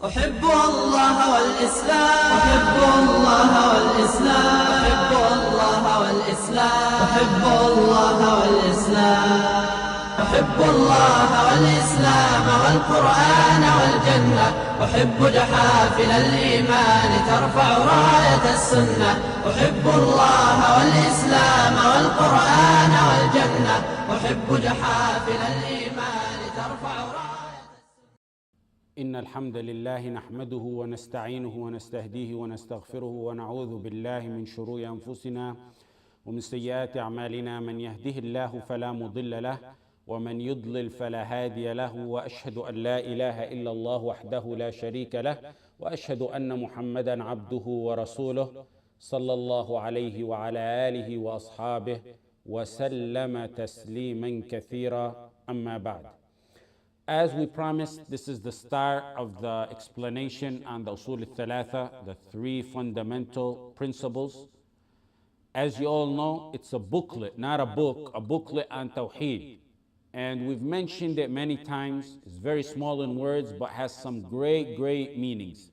أحب الله والإسلام، أحب الله والإسلام، أحب الله والإسلام، أحب الله والإسلام، أحب الله والإسلام والقرآن والجنة، أحب جحافل الإيمان ترفع راية السنة، أحب الله والإسلام والقرآن والجنة، أحب جحافل الإيمان ترفع راية. إن الحمد لله نحمده ونستعينه ونستهديه ونستغفره ونعوذ بالله من شرور أنفسنا ومن سيئات أعمالنا. من يهده الله فلا مضل له ومن يضلل فلا هادي له، وأشهد أن لا إله إلا الله وحده لا شريك له، وأشهد أن محمدا عبده ورسوله صلى الله عليه وعلى آله وأصحابه وسلم تسليما كثيرا. أما بعد. As we promised, this is the start of the explanation on the usul al-thalatha, the three fundamental principles. As you all know, it's a booklet, not a book, a booklet on Tawheed. And we've mentioned it many times. It's very small in words, but has some great, great meanings.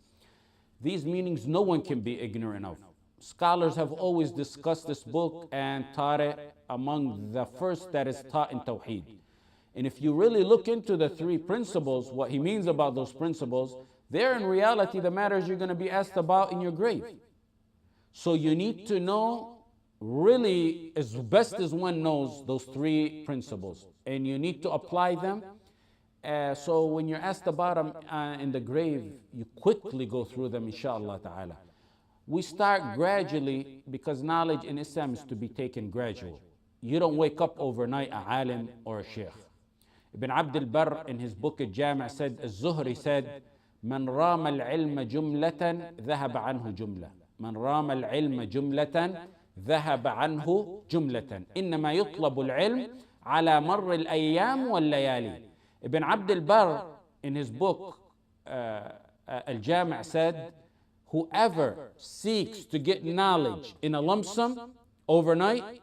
These meanings no one can be ignorant of. Scholars have always discussed this book and taught it among the first that is taught in Tawheed. And if you really look into the three principles, what he means about those principles, they're in reality the matters you're going to be asked about in your grave. So you need to know really as best as one knows those three principles. And you need to apply them. So when you're asked about them in the grave, you quickly go through them, inshallah ta'ala. We start gradually because knowledge in Islam is to be taken gradual. You don't wake up overnight a alim or a sheikh. Ibn Abd al-Barr in his book al-Jami' said, Az-Zuhri said, من رام العلم جملة ذهب عنه جملة. من رام العلم جملة ذهب عنه جملة. إنما يطلب العلم على مر الأيام والليالي. Ibn Abd al-Barr in his book al-Jami' said, whoever seeks to get knowledge in a lump sum overnight,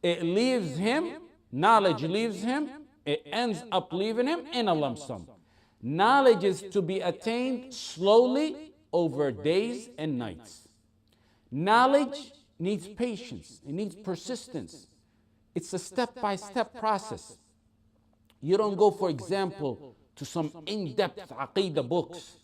it leaves him, knowledge leaves him, it ends up leaving him in a lump sum. Knowledge is to be attained slowly over days and nights. Knowledge needs patience, it needs persistence. It's a step-by-step process. You don't go, for example, to some in-depth aqeedah books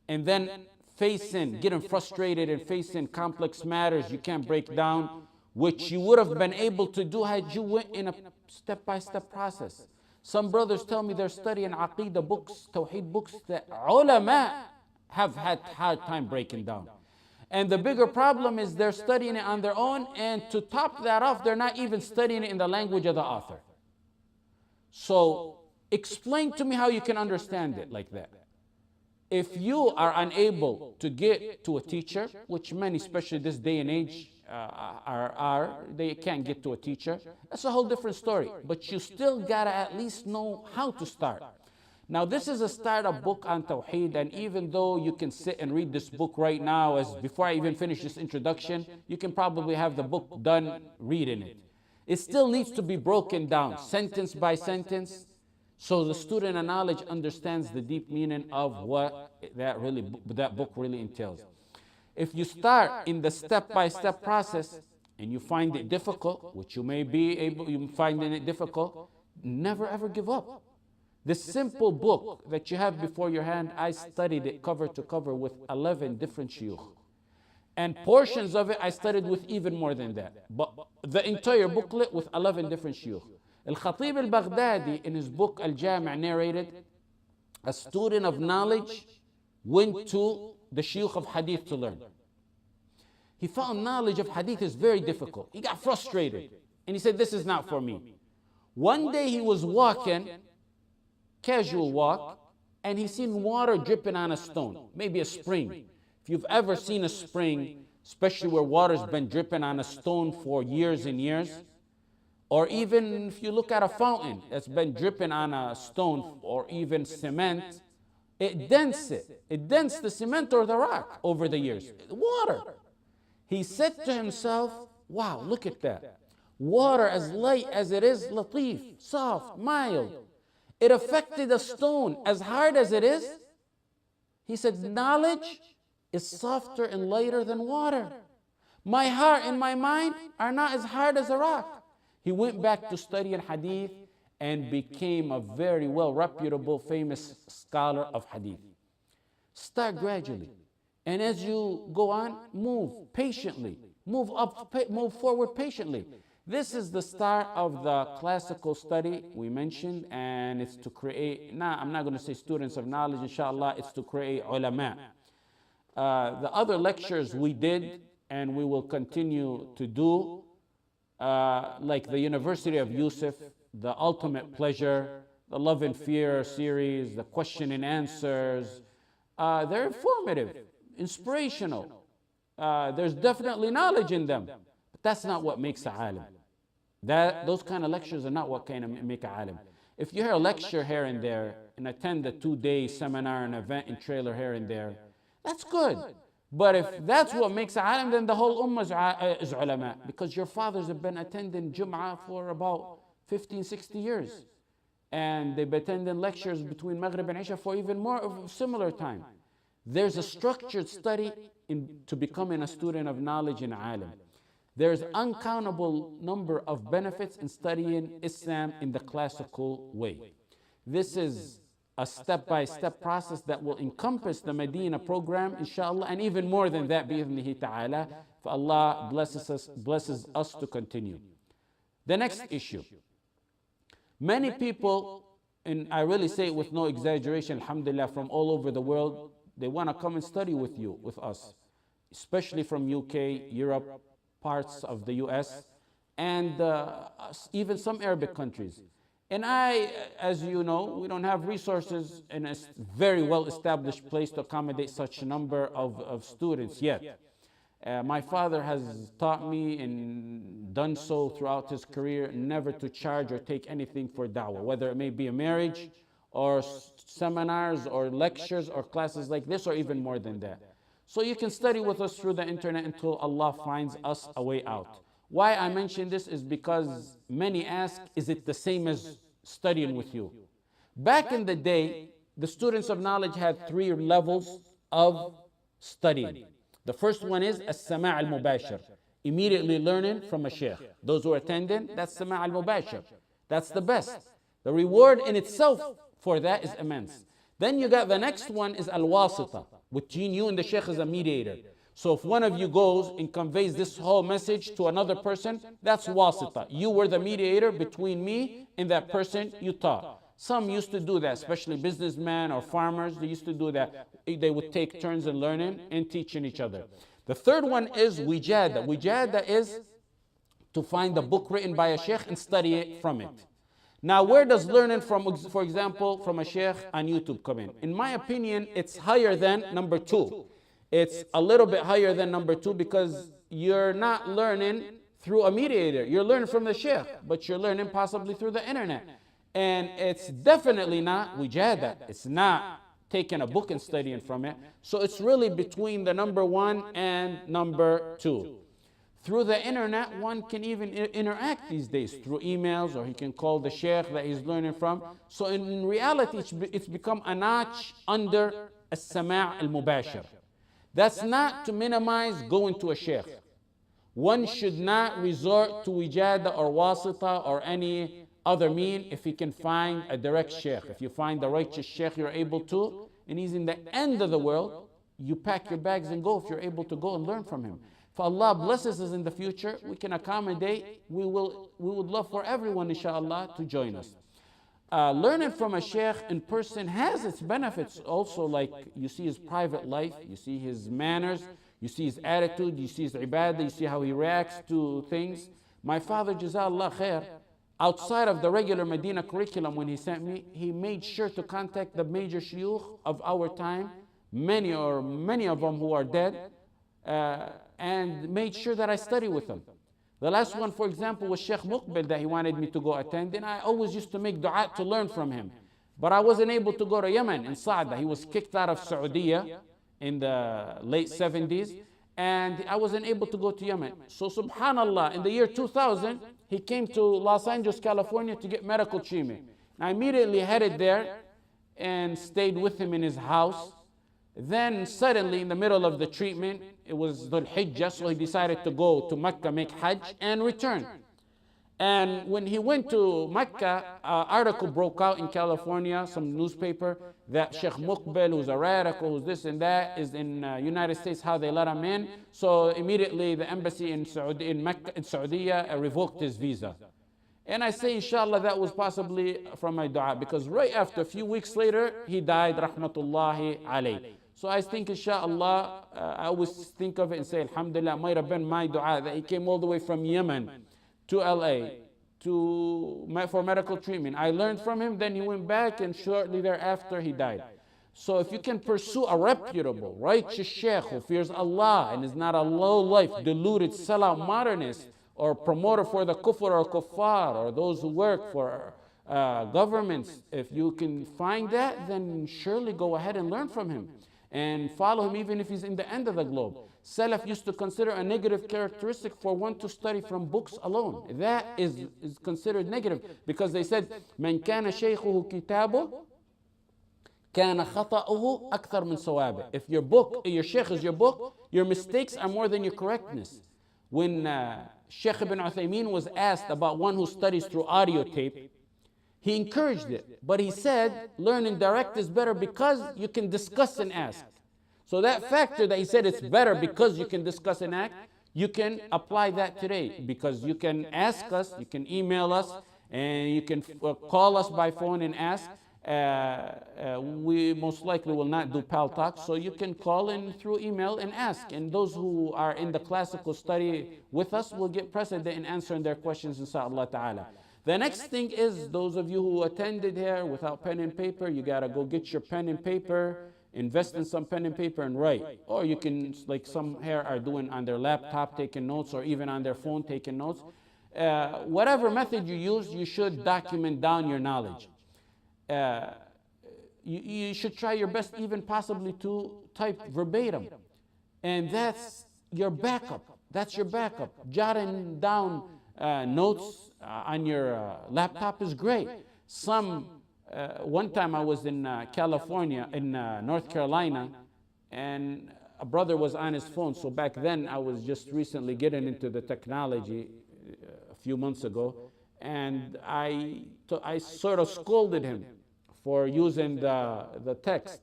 and then getting frustrated and facing complex matters you can't break down, which you would have been able to do had you went in a step-by-step process. Some brothers tell me they're studying aqeedah books, Tawheed books that ulama have had hard time breaking down. And the bigger problem is they're studying it on their own, and to top that off, they're not even studying it in the language of the author. So explain to me how you can understand it like that. If you are unable to get to a teacher, which many, especially this day and age, they can't get to a teacher, that's a whole different story. But you still gotta at least know how to start. Now this is a startup book on Tawheed, and even though you can sit and read this book right now, as before I even finish this introduction, you can probably have the book done reading it. It still needs to be broken down, sentence by sentence, so the student of knowledge understands the deep meaning of what that book really entails. If you start in the step-by-step process and you find it difficult, which you may be able, you finding it difficult, never ever give up. This simple book that you have before your hand, I studied it cover to cover with 11 different shuyukh. And portions of it I studied with even more than that. But the entire booklet with 11 different shuyukh. Al-Khatib al-Baghdadi in his book Al-Jami' narrated, a student of knowledge went to the shuyukh of hadith to learn. He found knowledge of hadith is very difficult. He got frustrated and he said, this is not for me. One day he was walking, casual walk, and he seen water dripping on a stone, maybe a spring. If you've ever seen a spring, especially where water's been dripping on a stone for years and years, or even if you look at a fountain that's been dripping on a stone or even cement, it dents it. It dents the cement or the rock over the years. Water. He said to himself, wow, look at that. Water as light as it is latif, soft, mild. It affected a stone as hard as it is. He said, knowledge is softer and lighter than water. My heart and my mind are not as hard as a rock. He went back to studying hadith and became a very well reputable, famous scholar of hadith. Start gradually. And as you go on, move patiently. Move up, move forward patiently. This is the start of the classical study we mentioned, and it's to create, I'm not going to say students of knowledge, inshallah, it's to create ulama. The other lectures we did, and we will continue to do, like the University of Yusuf, the Ultimate Pleasure, the Love and Fear series, the question and answers, they're informative, inspirational. There's definitely knowledge in them, but that's not what makes a alim. Those kind of lectures are not what can make a alim. If you hear a lecture here and there and attend a 2-day seminar, an event and trailer here and there, that's good. But if that's what makes a alim, then the whole ummah is ulama, because your fathers have been attending Jum'ah for about 15, 60 years. And they've been attending lectures between Maghrib and Isha for even more of a similar time. There's a structured study to becoming a student of knowledge and alim. There's uncountable number of benefits in studying Islam in the classical way. This is a step-by-step process that will encompass the Medina program, inshallah, and even more than that, bi'idhnihi ta'ala, if Allah blesses us to continue. The next issue. Many people, and I really say it with no exaggeration, alhamdulillah, from all over the world, they want to come and study with you, with us, especially from UK, Europe, parts of the US, and even some Arabic countries. And as you know, we don't have resources in a very well-established place to accommodate such a number of students yet. My father has taught me and done so throughout his career never to charge or take anything for da'wah, whether it may be a marriage or seminars or lectures or classes like this or even more than that. So you can study with us through the internet until Allah finds us a way out. Why I mention this is because many ask, is it the same as studying with you? Back in the day, the students of knowledge had 3 levels of studying. The first one is as-sama' al-mubashir, immediately learning from a sheikh. Those who are attending, that's sama' al-mubashir. That's the best. The reward in itself for that is immense. Then you got the next one is al-wasita, between you and the sheikh is a mediator. So if one of you goes and conveys this whole message to another person, that's wasita. You were the mediator between me and that person you taught. Some used to do that, especially businessmen or farmers, they used to do that. They would take turns in learning and teaching each other. The third one is wijada. Wijada is to find a book written by a sheikh and study it from it. Now, where does learning from, for example, from a sheikh on YouTube come in? In my opinion, it's higher than number 2. It's a little bit higher than number 2 because you're not learning through a mediator. You're learning from the sheikh, but you're learning possibly through the internet. And it's definitely not wijada. It's not taking a book and studying from it. So it's really between the number 1 and number 2. Through the internet, one can even interact these days through emails, or he can call the sheikh that he's learning from. So in reality, it's become a notch under as-sama' al-mubashir. That's not to minimize going to a sheikh. One should not resort to wijada or wasita or any other mean if he can find a direct sheikh. If you find the righteous sheikh you're able to, and he's in the end of the world, you pack your bags and go if you're able to go and learn from him. If Allah blesses us in the future, we can accommodate. We would love for everyone, inshallah, to join us. Learning from a sheikh in person has its benefits also, like you see his private life, you see his manners, you see his attitude, you see his ibadah, you see how he reacts to things. My father, Jazallah khair, outside of the regular Medina curriculum when he sent me, he made sure to contact the major shuyukh of our time, many of them who are dead, and made sure that I study with them. The last one, for example, was Shaykh Muqbil that he wanted me to go attend, and I always used to make dua to learn from him. But I wasn't able to go to Yemen, in Sa'da. He was kicked out of Saudi in the late 70s, and I wasn't able to go to Yemen. So subhanallah, in the year 2000, he came to Los Angeles, California to get medical treatment. I immediately headed there and stayed with him in his house. Then suddenly in the middle of the treatment, it was Dhul Hijjah, so he decided to go to Mecca, make Hajj, and return. And when he went to Mecca, an article broke out in California, some newspaper, that Sheikh Muqbil, who's a radical, who's this and that, is in United States, how they let him in. So immediately the embassy in Mecca, in Saudi, revoked his visa. And I say, inshallah, that was possibly from my dua, because right after, a few weeks later, he died, rahmatullahi alayh. So I think, inshallah, I always think of it and say, alhamdulillah, it might have been my dua that he came all the way from Yemen to LA for medical treatment. I learned from him, then he went back, and shortly thereafter he died. So if you can pursue a reputable, righteous sheikh who fears Allah and is not a low-life, deluded, sellout modernist, or promoter for the kufr or kuffar, or those who work for governments, if you can find that, then surely go ahead and learn from him and follow him, even if he's in the end of the globe. Salaf used to consider a negative characteristic for one to study from books alone. That is considered negative, because they said, "Man kana shaykhuhu kitabu, kana khata'uhu akthar min sawabih." If your book, your sheikh is your book, your mistakes are more than your correctness. When Shaykh Ibn Uthaymeen was asked about one who studies through audio tape, he encouraged it, but he said, learning direct is better because you can discuss and ask. So that factor that he said it's better because you can discuss and act, you can apply that today, because you can ask us, you can email us, and you can call us by phone and ask. We most likely will not do pal talk, so you can call in through email and ask. And those who are in the classical study with us will get precedent in answering their questions, inshaAllah ta'ala. The next thing is, those of you who attended here without pen and paper, you gotta go get your pen and paper, invest in some pen and paper and write. Or you can, like some here are doing on their laptop, taking notes, or even on their phone, taking notes. Whatever method you use, you should document down your knowledge. You should try your best, even possibly to type verbatim. And that's your backup. That's your backup. Jotting down notes on your laptop is great. One time I was in California, in North Carolina, and a brother was on his phone. So back then, I was just recently getting into the technology a few months ago, and I sort of scolded him for using the text.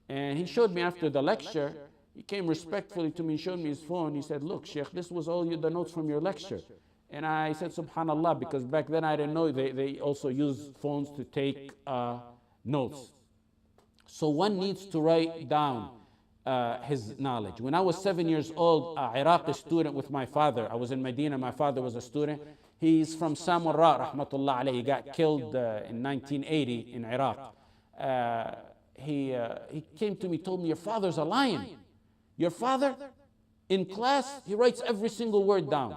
And he showed me after the lecture, he came respectfully to me and showed me his phone. He said, "Look, Sheikh, this was all the notes from your lecture." And I said, subhanallah, because back then I didn't know they also use phones to take notes. So one needs to write down his knowledge. When I was 7 years old, an Iraqi student with my father, I was in Medina, my father was a student. He's from Samarra, rahmatullah alayhi. He got killed in 1980 in Iraq. He came to me, told me, "Your father's a lion. Your father, in class, he writes every single word down."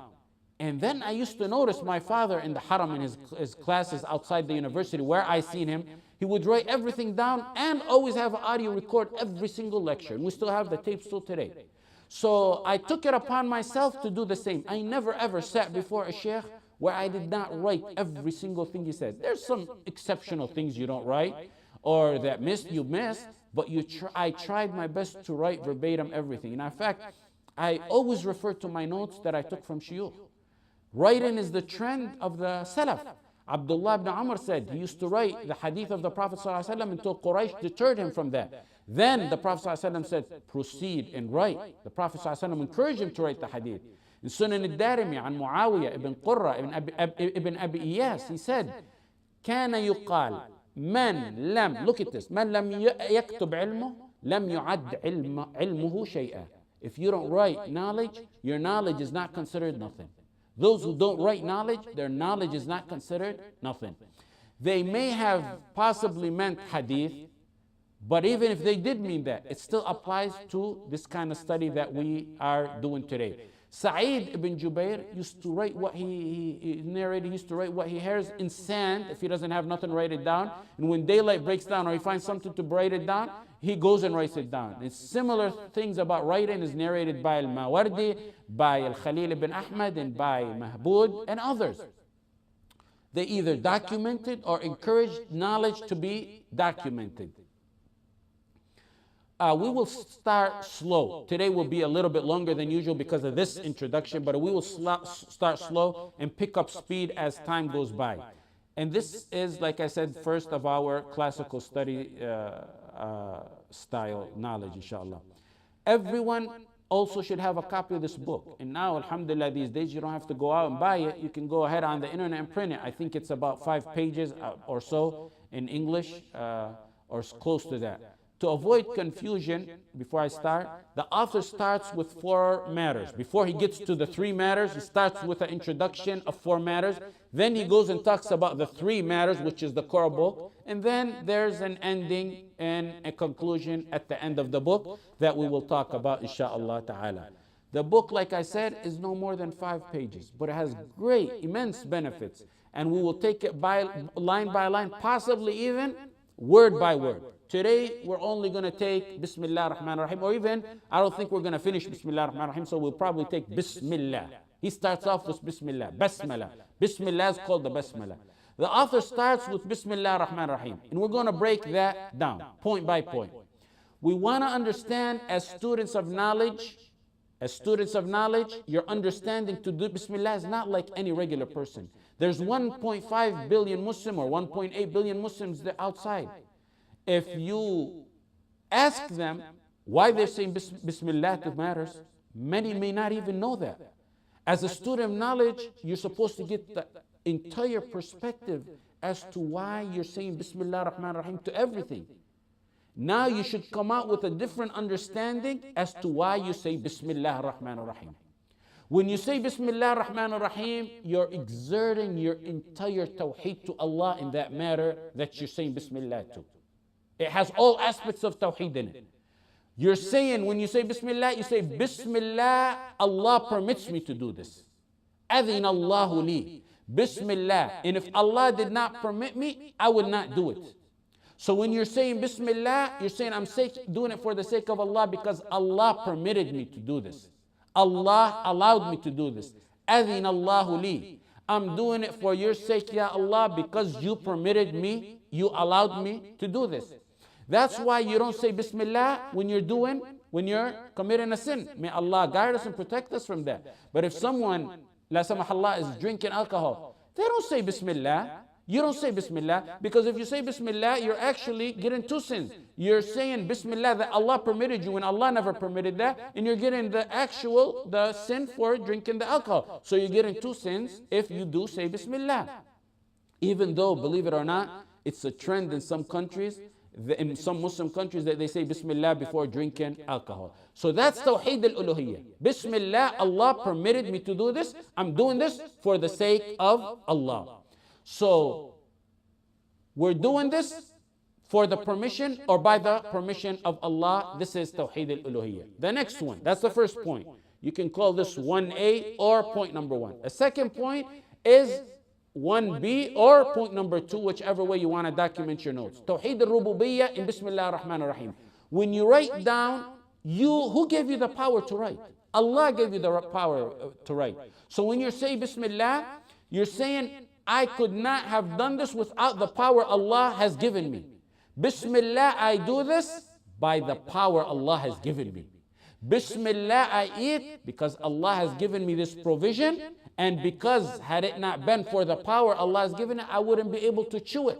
And then I used to notice my father in the haram, in his classes outside the university where I seen him, he would write everything down and always have an audio record every single lecture. And we still have the tapes still today. So I took it upon myself to do the same. I never ever sat before a sheikh where I did not write every single thing he said. There's some exceptional things you don't write, or that you missed, but I tried my best to write verbatim everything. And in fact, I always refer to my notes that I took from shuyukh. Writing is the trend of the Salaf. Abdullah ibn Umar said he used to write the hadith of the Prophet ﷺ until Quraysh deterred him from that. Then the Prophet ﷺ said, "Proceed and write." The Prophet ﷺ encouraged him to write the hadith. In Sunan al-Darimi, an Muawiyah ibn Qurra ibn Abi Iyas, he said, "كان يقال من لم," look at this, "من لم يكتب علمه لم يعد علمه شيئا." If you don't write knowledge, your knowledge is not considered nothing. Those who don't write knowledge, their knowledge is not considered nothing. They may have possibly meant hadith, but even if they did mean that, it still applies to this kind of study that we are doing today. Sa'id ibn Jubair used to write what he narrated, he used to write what he hears in sand. If he doesn't have nothing, write it down. And when daylight breaks down or he finds something to write it down, he goes and writes it down. And similar things about writing is narrated by Al-Mawardi, by Al-Khalil ibn Ahmad, and by Mahbud, and others. They either documented or encouraged knowledge to be documented. We will start slow. Today will be a little bit longer than usual because of this introduction, but we will start slow and pick up speed as time goes by. And this is, like I said, first of our classical study style knowledge, inshallah. Everyone also should have a copy of this book. And now, alhamdulillah, these days you don't have to go out and buy it. You can go ahead on the internet and print it. I think it's about 5 pages or so in English or close to that. To avoid confusion, before I start, the author starts with 4 matters. Before he gets to the 3 matters, he starts with an introduction of 4 matters. Then he goes and talks about the 3 matters, which is the core book. And then there's an ending and a conclusion at the end of the book that we will talk about, insha'Allah ta'ala. The book, like I said, is no more than 5 pages, but it has great, immense benefits. And we will take it by line, possibly even word by word. Today, we're only going to take Bismillah ar-Rahman ar-Rahim, or even, I don't think we're going to finish Bismillah ar-Rahman ar-Rahim, so we'll probably take Bismillah. He starts off with Bismillah, Basmala. Bismillah is called the Basmala. The author starts with Bismillah ar-Rahman ar-Rahim, and we're going to break that down, point by point. We want to understand as students of knowledge, your understanding to do Bismillah is not like any regular person. There's 1.5 billion Muslim or 1.8 billion Muslims outside. If you ask them why they're saying Bismillah to matters, many may not even know that. As a student of knowledge, you're supposed to get the entire perspective as to why you're saying Bismillah ar-Rahman ar-Rahim to everything. Now you should come out with a different understanding as to why you say Bismillah ar-Rahman ar-Rahim. When you say Bismillah ar-Rahman ar-Rahim, you're exerting your entire Tawheed to Allah in that matter that you're saying Bismillah to. It has all aspects of Tawheed in it. You're saying, when you say Bismillah, you say, Bismillah, Allah permits me to do this. Adhin Allahu li. Bismillah. And if Allah did not permit me, I would not do it. So when you're saying Bismillah, you're saying, I'm doing it for the sake of Allah because Allah permitted me to do this. Allah allowed me to do this. Adhin Allahu li. I'm doing it for your sake, Ya Allah, because you permitted me, you allowed me to do this. That's why you don't say Bismillah when you're committing a sin. May Allah guide us and protect us from that. But if someone, la samahallah, is drinking alcohol, they don't say Bismillah. You don't say Bismillah, because if you say Bismillah, you're actually getting 2 sins. You're saying Bismillah that Allah permitted you when Allah never permitted that, and you're getting the sin for drinking the alcohol. So you're getting 2 sins if you do say Bismillah. Even though, believe it or not, it's a trend in some countries, in some Muslim countries, that they say Bismillah before drinking alcohol. So that's Tawheed al-Uluhiyyah. Bismillah, Allah permitted me to do this. I'm doing this for the sake of Allah. So we're doing this for the permission or by the permission of Allah. This is Tawheed al-Uluhiyyah. The next one, that's the first point. You can call this 1A or point number 1. A second point is 1B or point number 2, whichever way you want to document your notes. Tawheed al-Rububiyyah in Bismillah ar-Rahman ar-Rahim. When you write down, who gave you the power to write? Allah gave you the power to write. So when you say Bismillah, you're saying, I could not have done this without the power Allah has given me. Bismillah, I do this by the power Allah has given me. Bismillah, I eat because Allah has given me this provision, and because had it not been for the power Allah has given it, I wouldn't be able to chew it.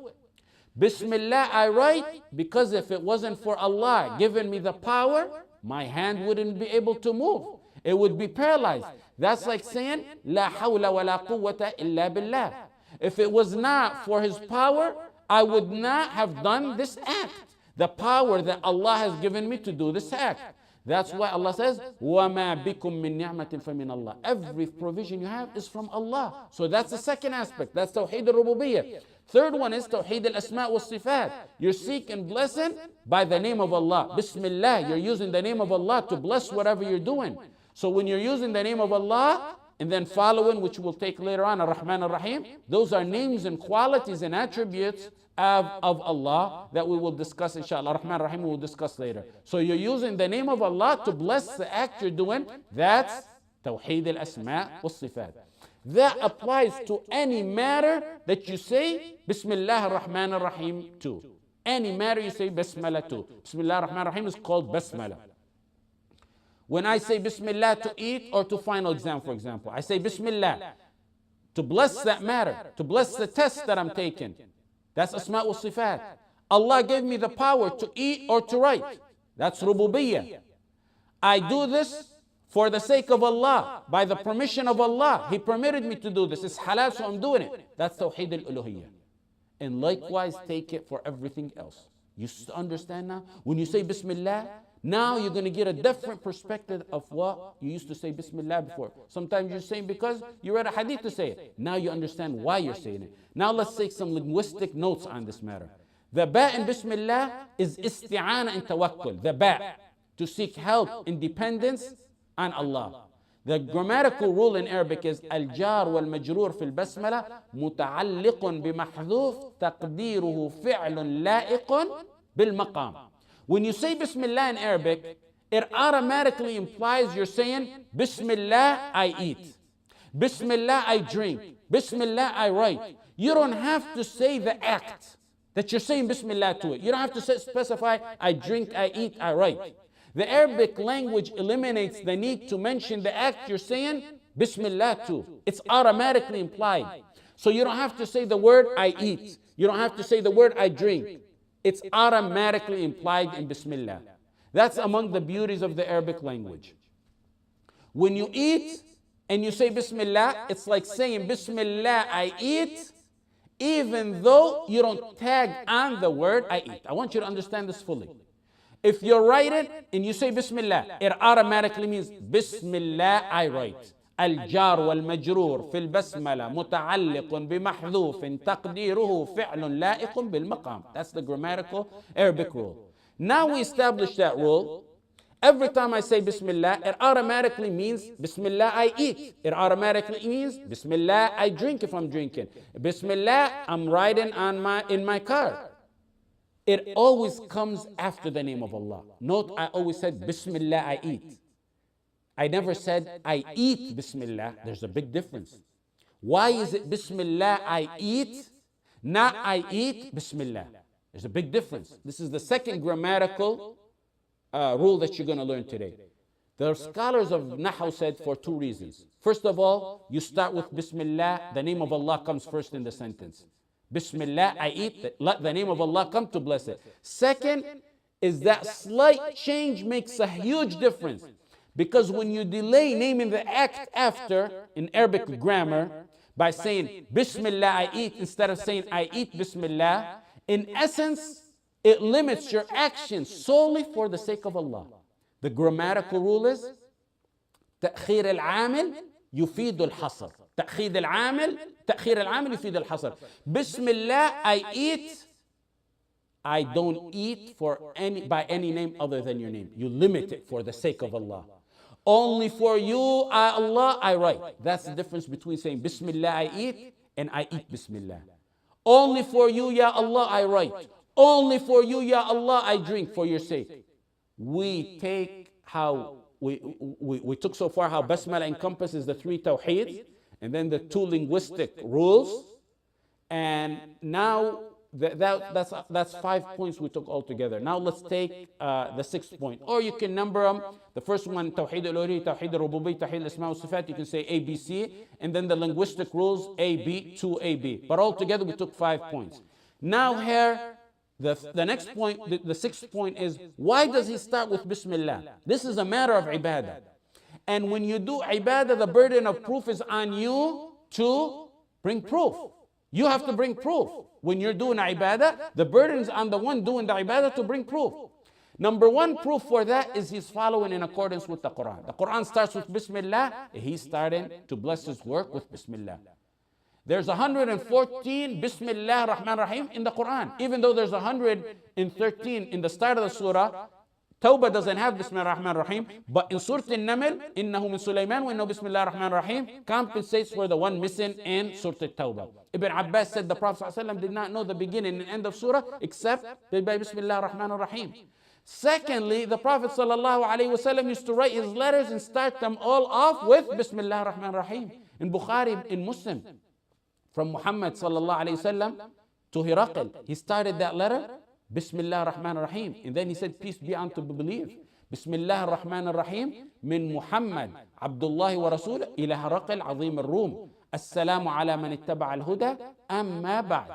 Bismillah, I write because if it wasn't for Allah giving me the power, my hand wouldn't be able to move. It would be paralyzed. That's like saying, La hawla wa la quwwata illa billah. If it was not for His power, I would not have done this act. The power that Allah has given me to do this act. That's why Allah says, وَمَا بِكُم مِّن نِعْمَةٍ فَمِنَ اللَّهِ. Every provision you have is from Allah. So that's the second aspect. That's Tawheed al-Rububiyyah. Third one is Tawheed al-Asma' wal-Sifat. You're seeking blessing by the name of Allah. Bismillah, you're using the name of Allah to bless whatever you're doing. So when you're using the name of Allah, and then following, which we'll take later on, Ar-Rahman Ar-Rahim, those are names and qualities and attributes of Allah that we will discuss, inshallah. Ar-Rahman Ar-Rahim we will discuss later. So you're using the name of Allah to bless the act you're doing. That's Tawheed al-Asma' wal-Sifat. That applies to any matter that you say Bismillah ar-Rahman ar-Rahim to. any matter, you say Bismillah too. Bismillah ar-Rahman ar-Rahim is called Bismillah. When I say Bismillah to eat or to final exam, for example, I say Bismillah to bless that matter, to bless the test that I'm taking. That's Asma wa Sifat. Allah gave me the power to eat or to write. That's Rububiyyah. I do this for the sake of Allah, by the permission of Allah. He permitted me to do this. It's halal, so I'm doing it. That's Tawheed al-Uluhiyyah. And likewise, take it for everything else. You understand now? When you say Bismillah, now you're going to get a different perspective of what you used to say Bismillah before. Sometimes you're saying because you read a hadith to say it. Now you understand why you're saying it. Now let's take some linguistic notes on this matter. The ba in Bismillah is isti'ana and tawakkul. The ba, to seek help and dependence on Allah. The grammatical rule in Arabic is al-jar wal-majrur fil basmala muta'alliqun bimahdhuf taqdiruhu fi'lun la'iqun bil-maqam. When you say Bismillah in Arabic, it automatically implies you're saying Bismillah I eat, Bismillah I drink, Bismillah I write. You don't have to say the act that you're saying Bismillah to it. You don't have to specify I drink, I eat, I write. The Arabic language eliminates the need to mention the act you're saying Bismillah to. It's automatically implied. So you don't have to say the word I eat. You don't have to say the word I drink. It's automatically implied in Bismillah. That's among the beauties of the Arabic language. When you eat and you say Bismillah, it's like saying Bismillah I eat, even though you don't tag on the word I eat. I want you to understand this fully. If you're writing and you say Bismillah, it automatically means Bismillah I write. الجار والمجرور في البسملة متعلق بمحذوف تقديره فعل لائق بالمقام. That's the grammatical Arabic rule. Now we establish that rule. Every time I say Bismillah, it automatically means Bismillah I eat. It automatically means Bismillah I drink if I'm drinking. Bismillah I'm riding in my car. It always comes after the name of Allah. Note, I always said Bismillah I eat. I never said I eat Bismillah. There's a big difference. Why is it Bismillah I eat, not I eat Bismillah? There's a big difference. This is the second grammatical rule that you're going to learn today. The scholars of Nahu said for two reasons. First of all, you start with Bismillah, the name of Allah comes first in the sentence. Bismillah, I eat, let the name of Allah come to bless it. Second is that slight change makes a huge difference. Because when you delay naming the act after, in Arabic grammar, by saying Bismillah I eat instead of saying I eat Bismillah, in essence, it limits your action solely for the sake of Allah. The grammatical rule is تأخير العامل يفيد الحصر. تأخير العامل يفيد الحصر. Bismillah I eat. I don't eat by any name other than your name. You limit it for the sake of Allah. Only for you, Allah, I write. That's the difference between saying Bismillah I eat and I eat Bismillah. Only for you, Ya Allah, I write. Only for you, Ya Allah, I drink for your sake. We took so far how Basmala encompasses the three Tawheed and then the two linguistic rules. And now that's 5 points we took all together. Now let's take the sixth point. Or you can number them. The first one, Tawheed al-Uluhiyyah, Tawheed al-Rububiyyah, Tawheed al-Asma wa Sifat. You can say A, B, C. And then the linguistic rules, A, B, 2, A, B. But all together we took 5 points. Now here, the next point, the sixth point is, why does he start with Bismillah? This is a matter of ibadah. And when you do ibadah, the burden of proof is on you to bring proof. You have to bring proof. When you're doing ibadah, the burden is on the one doing the ibadah to bring proof. Number one proof for that is he's following in accordance with the Quran. The Quran starts with Bismillah. He's starting to bless his work with Bismillah. There's 114 Bismillah Rahman Rahim in the Quran. Even though there's 113 in the start of the surah, Tawbah doesn't have Bismillah Rahman Rahim. But in Surah An-Naml, Innahu min Sulaiman wa innahu Bismillah Rahman Rahim, compensates for the one missing in Surah Tawbah. Ibn Abbas said the Prophet ﷺ did not know the beginning and end of surah except by Bismillah Rahman Rahim. Secondly, the Prophet ﷺ used to write his letters and start them all off with Bismillah Rahman Rahim. In Bukhari, in Muslim, from Muhammad ﷺ to Hiraqil, he started that letter Bismillah ar-Rahman ar-Rahim. And then he said, peace be unto believe. Bismillah ar-Rahman ar-Rahim. Min Muhammad, Abdullah wa Rasul, ila Haraqil Azim al-Rum. Assalamu ala man ittaba al-Huda, amma ba'd.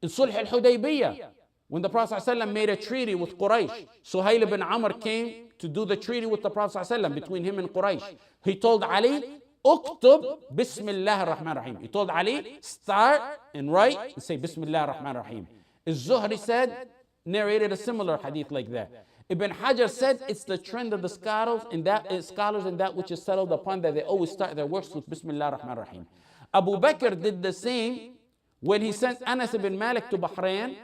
In Sulh al-Hudaybiyah, when the Prophet ﷺ made a treaty with Quraysh, Suhail ibn Amr came to do the treaty with the Prophet ﷺ between him and Quraysh. He told Ali, Uktub Bismillah ar-Rahman ar-Rahim. He told Ali, start and write and say Bismillah ar-Rahman ar-Rahim. Az-Zuhri said, narrated a similar hadith like that. Ibn Hajar said it's the trend of the scholars and that which is settled upon that they always start their works with Bismillah ar-Rahman ar-Rahim. Abu Bakr did the same when he sent Anas ibn Malik to Bahrain,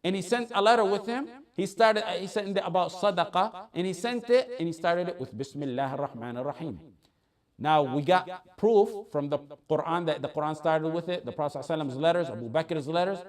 and he sent a letter with him. He sent it about sadaqah, and he sent it and he started it with Bismillah ar-Rahman ar-Rahim. Now we got proof from the Quran that the Quran started with it, the Prophet ﷺ's letters, Abu Bakr's letters.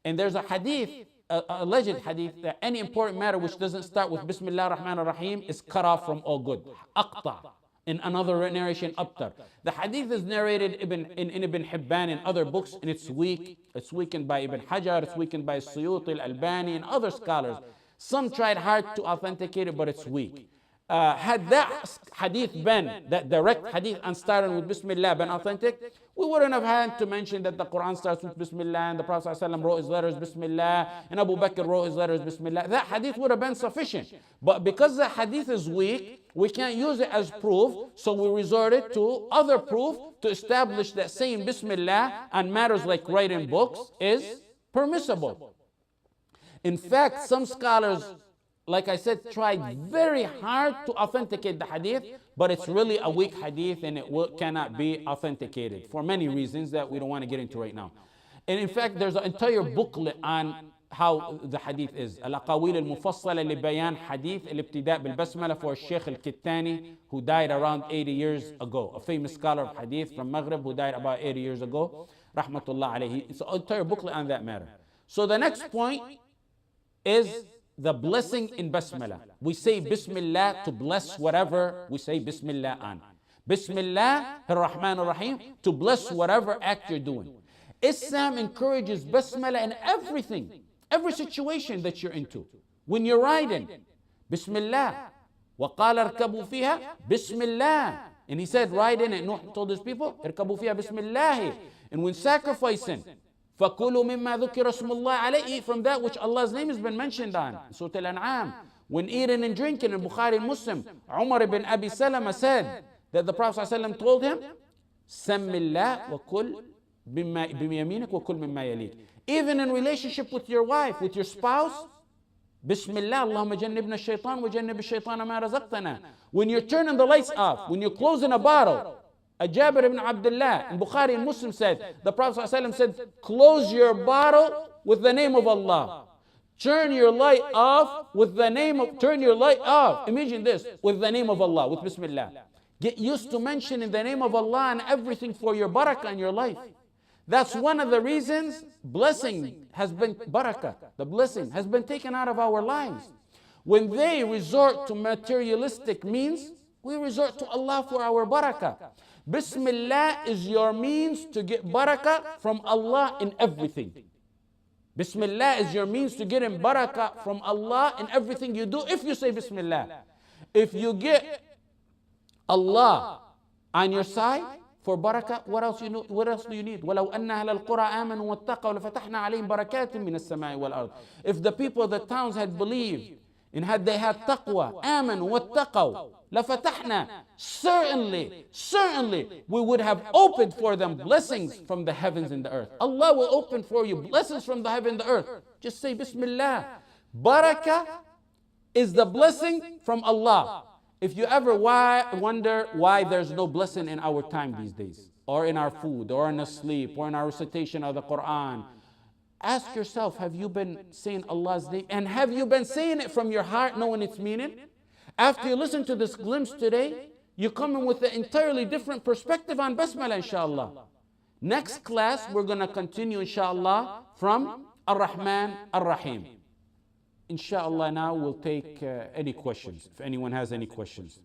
And there's a hadith, alleged hadith, that any important matter which doesn't start with Bismillah ar-Rahman ar-Rahim is cut off from all good. Aqta. In another narration, Abtar. The hadith is narrated in Ibn Hibban and other books, and it's weak. It's weakened by Ibn Hajar, it's weakened by Suyuti, al-Albani, and other scholars. Some tried hard to authenticate it, but it's weak. Had that hadith been, that direct hadith and starting with Bismillah been authentic, we wouldn't have had to mention that the Quran starts with Bismillah and the Prophet ﷺ wrote his letters Bismillah and Abu Bakr wrote his letters Bismillah. That hadith would have been sufficient. But because the hadith is weak, we can't use it as proof, so we resorted to other proof to establish that saying Bismillah on matters like writing books is permissible. In fact, some scholars, like I said, tried very hard to authenticate the hadith, but it's really a weak hadith and it cannot be authenticated for many reasons that we don't want to get into right now. And in fact, there's an entire booklet on how the hadith is. Al-Aqawil al-Mufassala li Bayan Hadith al-Ibtida' bil-Basmala for Shaykh al-Kittani, who died around 80 years ago. A famous scholar of hadith from Maghrib who died about 80 years ago. Rahmatullah alayhi. It's an entire booklet on that matter. So the next point is the blessing in Basmala. We say Bismillah to bless whatever we say Bismillah on. Bismillah ar-Rahman ar-Rahim to bless whatever act you're doing. Islam encourages Basmala in everything, every situation that you're into. When you're riding, Bismillah. وَقَالَ ارْكَبُوا فِيهَا Bismillah. And he said, ride in it. Nuh told his people, ارْكَبُوا فِيهَا Bismillah. And when sacrificing, فَكُلُوا مِمَّا ذُكِرَ اسْمُ اللَّهِ عَلَيْهِ, eat from that which Allah's name has been mentioned on. Surah Al-An'am. When eating and drinking in Bukhari and Muslim, Umar ibn Abi Salama said that the Prophet ﷺ told him, سَمِّ اللَّهِ وَكُلْ بِيَمِينِكَ وَكُلْ مِمَّا يَلِيكَ. Even in relationship with your wife, with your spouse, Bismillah, Allahumma jannibna shaitan wa jannib shaitan ma razaqtana. When you're turning the lights off, when you're closing a bottle, Jabir ibn Abdullah in Bukhari and Muslim said, the Prophet ﷺ said, close your bottle with the name of Allah. Turn your light off with the name of, turn your light off. Imagine this, with the name of Allah, with Bismillah. Get used to mentioning the name of Allah and everything for your barakah in your life. That's one of the reasons blessing has been, barakah, the blessing has been taken out of our lives. When they resort to materialistic means, we resort to Allah for our barakah. Bismillah is your means to get barakah from Allah in everything. Bismillah is your means to get in barakah from Allah in everything you do if you say Bismillah. If you get Allah on your side for barakah, what else do you need? وَلَوْ أَنَّ أَهْلَ الْقُرَىٰ آمَنُوا وَاتَّقَوْا لَفَتَحْنَا عَلَيْهِمْ بَرَكَاتٍ مِّنَ السَّمَاءِ وَالْأَرْضِ. If the people of the towns had believed and had they had taqwa, آمَنُوا وَاتَّقَوْا لَفَتَحْنَا, certainly we would have opened for them blessings from the heavens and the earth. Allah will open for you blessings from the heaven and the earth. Just say Bismillah. Barakah is the blessing from Allah. If you ever wonder why there's no blessing in our time these days, or in our food, or in our sleep, or in our recitation of the Quran, ask yourself, have you been saying Allah's name? And have you been saying it from your heart, knowing its meaning? After you listen to this glimpse today, you come in with an entirely different perspective on Basmala, inshallah. Next class, we're going to continue, inshallah, from Ar-Rahman Ar-Rahim. Inshallah, now we'll take any questions, if anyone has any questions.